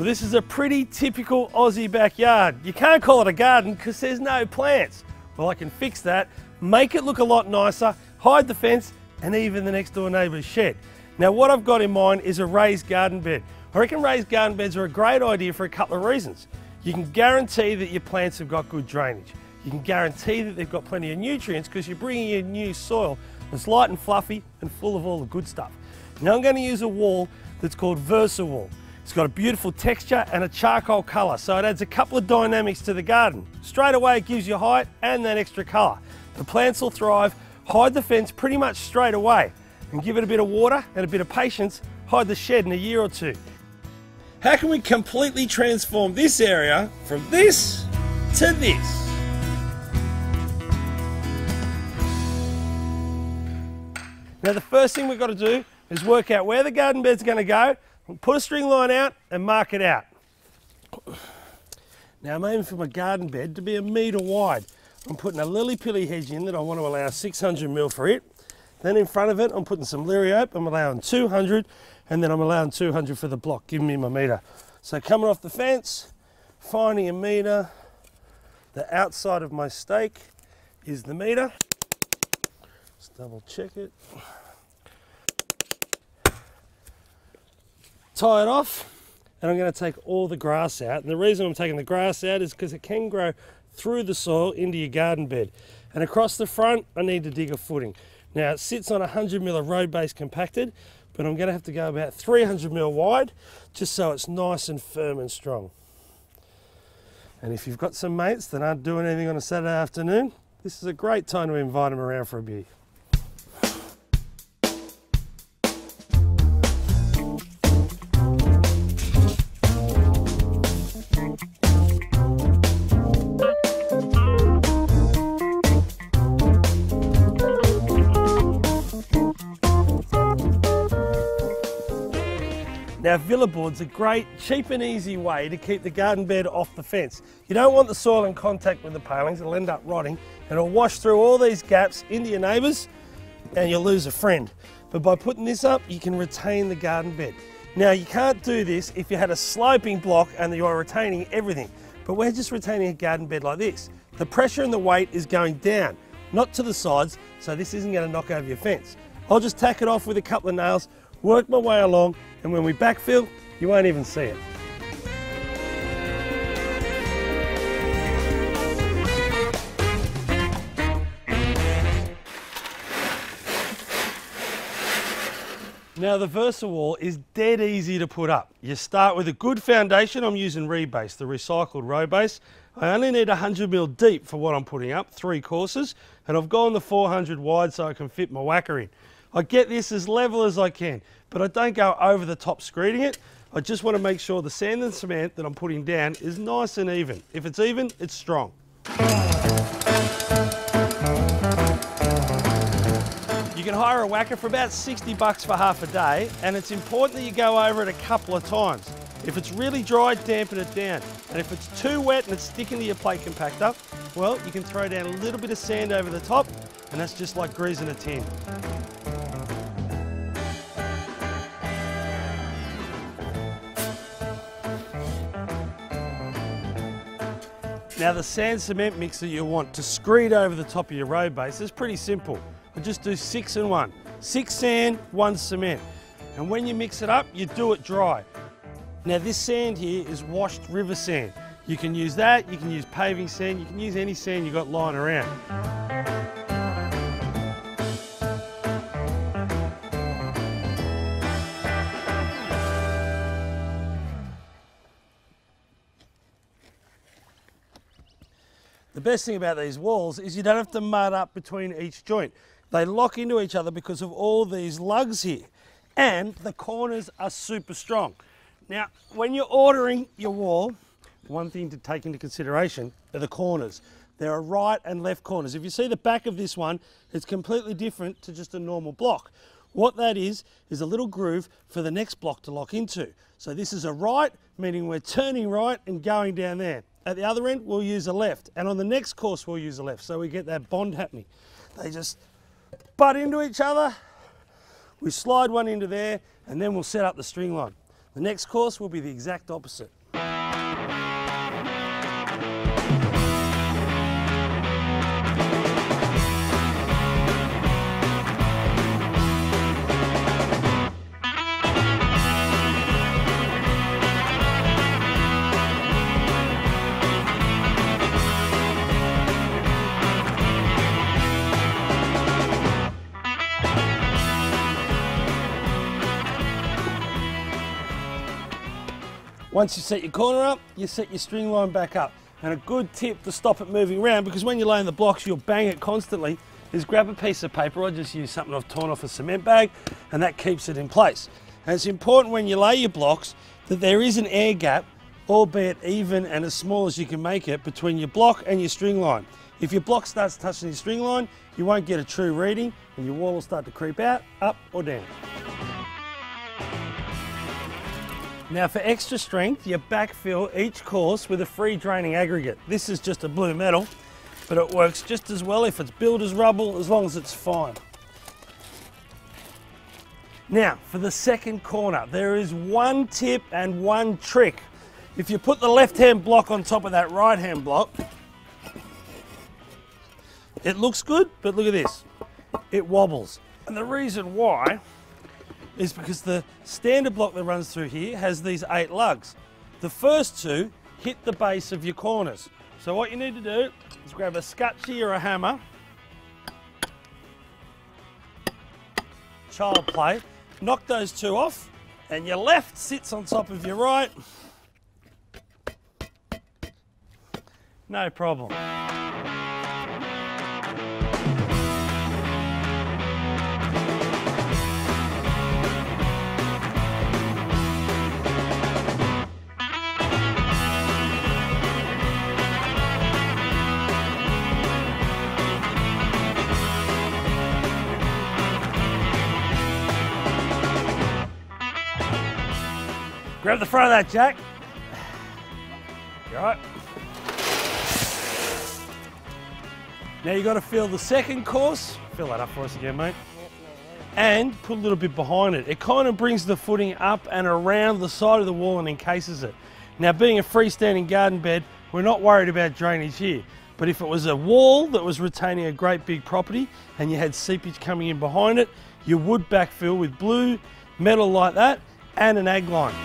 Well, this is a pretty typical Aussie backyard. You can't call it a garden because there's no plants. Well, I can fix that, make it look a lot nicer, hide the fence, and even the next door neighbour's shed. Now, what I've got in mind is a raised garden bed. I reckon raised garden beds are a great idea for a couple of reasons. You can guarantee that your plants have got good drainage. You can guarantee that they've got plenty of nutrients because you're bringing in new soil that's light and fluffy and full of all the good stuff. Now I'm going to use a wall that's called Versawall. It's got a beautiful texture and a charcoal colour, so it adds a couple of dynamics to the garden. Straight away it gives you height and that extra colour. The plants will thrive, hide the fence pretty much straight away, and give it a bit of water and a bit of patience, hide the shed in a year or two. How can we completely transform this area from this to this? Now the first thing we've got to do is work out where the garden bed's going to go. Put a string line out and mark it out. Now I'm aiming for my garden bed to be 1 metre wide. I'm putting a lily-pilly hedge in that I want to allow 600mm for it. Then in front of it I'm putting some liriope, I'm allowing 200, and then I'm allowing 200 for the block, giving me my metre. So coming off the fence, finding 1 metre, the outside of my stake is the metre. Let's double check it. Tie it off, and I'm going to take all the grass out. And the reason I'm taking the grass out is because it can grow through the soil into your garden bed. And across the front, I need to dig a footing. Now it sits on 100mm of road base compacted, but I'm going to have to go about 300mm wide, just so it's nice and firm and strong. And if you've got some mates that aren't doing anything on a Saturday afternoon, this is a great time to invite them around for a beer. Now villa board's a great, cheap and easy way to keep the garden bed off the fence. You don't want the soil in contact with the palings, it'll end up rotting and it'll wash through all these gaps into your neighbours and you'll lose a friend. But by putting this up, you can retain the garden bed. Now you can't do this if you had a sloping block and you're retaining everything, but we're just retaining a garden bed like this. The pressure and the weight is going down, not to the sides, so this isn't going to knock over your fence. I'll just tack it off with a couple of nails, work my way along, and when we backfill, you won't even see it. Now the Versawall is dead easy to put up. You start with a good foundation. I'm using rebase, the recycled road base. I only need 100mm deep for what I'm putting up, 3 courses, and I've gone the 400 wide so I can fit my whacker in. I get this as level as I can, but I don't go over the top screeding it. I just want to make sure the sand and cement that I'm putting down is nice and even. If it's even, it's strong. You can hire a whacker for about 60 bucks for half a day, and it's important that you go over it a couple of times. If it's really dry, dampen it down. And if it's too wet and it's sticking to your plate compactor, well, you can throw down a little bit of sand over the top, and that's just like greasing a tin. Now the sand cement mix that you want to screed over the top of your road base is pretty simple. I just do 6 and 1. 6 sand, 1 cement. And when you mix it up, you do it dry. Now this sand here is washed river sand. You can use that, you can use paving sand, you can use any sand you've got lying around. The best thing about these walls is you don't have to mud up between each joint. They lock into each other because of all these lugs here. And the corners are super strong. Now, when you're ordering your wall, one thing to take into consideration are the corners. There are right and left corners. If you see the back of this one, it's completely different to just a normal block. What that is a little groove for the next block to lock into. So this is a right, meaning we're turning right and going down there. At the other end, we'll use a left. And on the next course, we'll use a left. So we get that bond happening. They just butt into each other. We slide one into there, and then we'll set up the string line. The next course will be the exact opposite. Once you set your corner up, you set your string line back up. And a good tip to stop it moving around, because when you're laying the blocks, you'll bang it constantly, is grab a piece of paper. I just use something I've torn off a cement bag, and that keeps it in place. And it's important when you lay your blocks that there is an air gap, albeit even and as small as you can make it, between your block and your string line. If your block starts touching your string line, you won't get a true reading, and your wall will start to creep out, up or down. Now for extra strength, you backfill each course with a free draining aggregate. This is just a blue metal, but it works just as well if it's builder's rubble, as long as it's fine. Now for the second corner, there is one tip and one trick. If you put the left-hand block on top of that right-hand block, it looks good, but look at this, it wobbles. And the reason why is because the standard block that runs through here has these 8 lugs. The first 2 hit the base of your corners. So what you need to do is grab a scutchie or a hammer, child plate, knock those 2 off, and your left sits on top of your right. No problem. Grab the front of that, Jack. You all right? Now you've got to fill the second course. Fill that up for us again, mate. And put a little bit behind it. It kind of brings the footing up and around the side of the wall and encases it. Now, being a freestanding garden bed, we're not worried about drainage here. But if it was a wall that was retaining a great big property and you had seepage coming in behind it, you would backfill with blue metal like that and an ag line.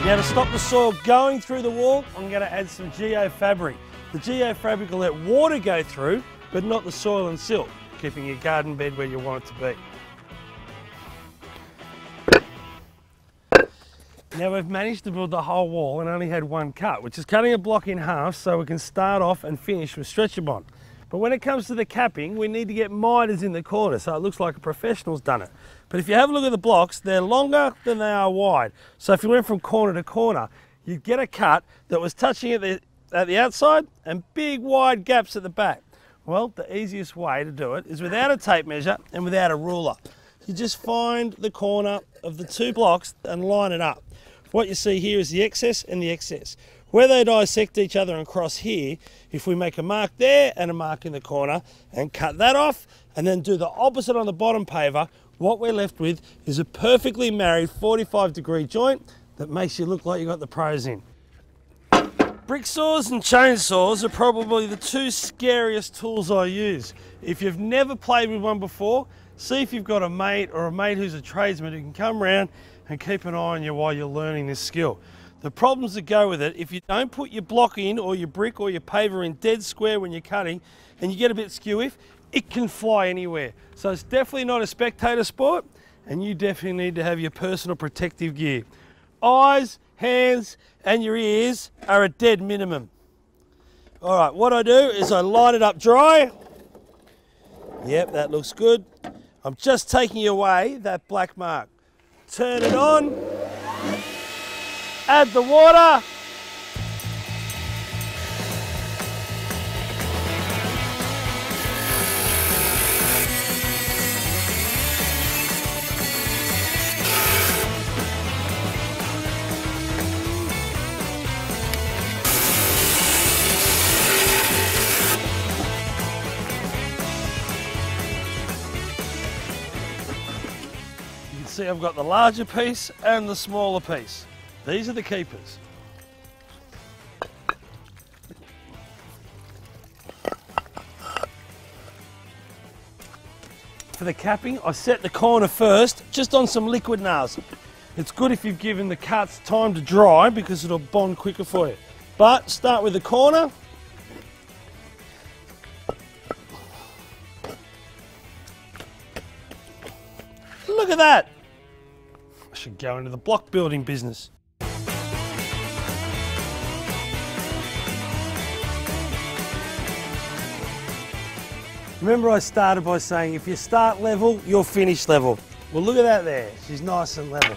Now to stop the soil going through the wall, I'm going to add some geofabric. The geofabric will let water go through, but not the soil and silt, keeping your garden bed where you want it to be. Now we've managed to build the whole wall and only had one cut, which is cutting a block in half so we can start off and finish with stretcher bond. But when it comes to the capping, we need to get miters in the corner so it looks like a professional's done it. But if you have a look at the blocks, they're longer than they are wide. So if you went from corner to corner, you'd get a cut that was touching at the outside and big wide gaps at the back. Well, the easiest way to do it is without a tape measure and without a ruler. You just find the corner of the 2 blocks and line it up. What you see here is the excess and the excess. Where they dissect each other and cross here, if we make a mark there and a mark in the corner and cut that off and then do the opposite on the bottom paver, what we're left with is a perfectly married 45-degree joint that makes you look like you got the pros in. Brick saws and chainsaws are probably the 2 scariest tools I use. If you've never played with one before, see if you've got a mate or a mate who's a tradesman who can come around and keep an eye on you while you're learning this skill. The problems that go with it, if you don't put your block in or your brick or your paver in dead square when you're cutting and you get a bit skew-if, it can fly anywhere. So it's definitely not a spectator sport, and you definitely need to have your personal protective gear. Eyes, hands and your ears are a dead minimum. All right, what I do is I line it up dry. Yep, that looks good. I'm just taking away that black mark. Turn it on. Add the water. See, I've got the larger piece and the smaller piece. These are the keepers. For the capping, I set the corner first, just on some liquid nails. It's good if you've given the cuts time to dry because it'll bond quicker for you. But start with the corner. Look at that. I should go into the block building business. Remember I started by saying if you start level, you'll finish level. Well, look at that there. She's nice and level.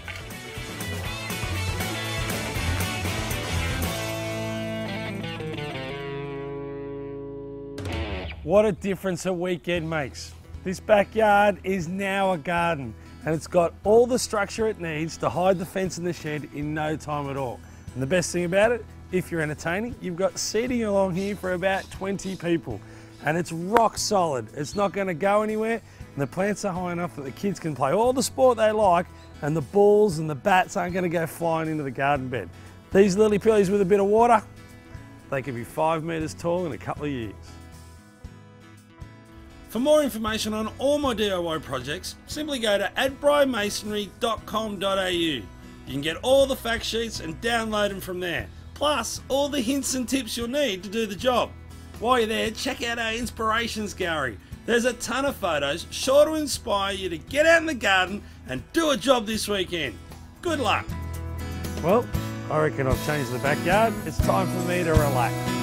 What a difference a weekend makes. This backyard is now a garden, and it's got all the structure it needs to hide the fence and the shed in no time at all. And the best thing about it, if you're entertaining, you've got seating along here for about 20 people. And it's rock solid. It's not going to go anywhere, and the plants are high enough that the kids can play all the sport they like, and the balls and the bats aren't going to go flying into the garden bed. These lily pillies with a bit of water, they could be 5 metres tall in a couple of years. For more information on all my DIY projects, simply go to adbrimasonry.com.au. You can get all the fact sheets and download them from there, plus all the hints and tips you'll need to do the job. While you're there, check out our inspirations gallery. There's a ton of photos sure to inspire you to get out in the garden and do a job this weekend. Good luck. Well, I reckon I've changed the backyard. It's time for me to relax.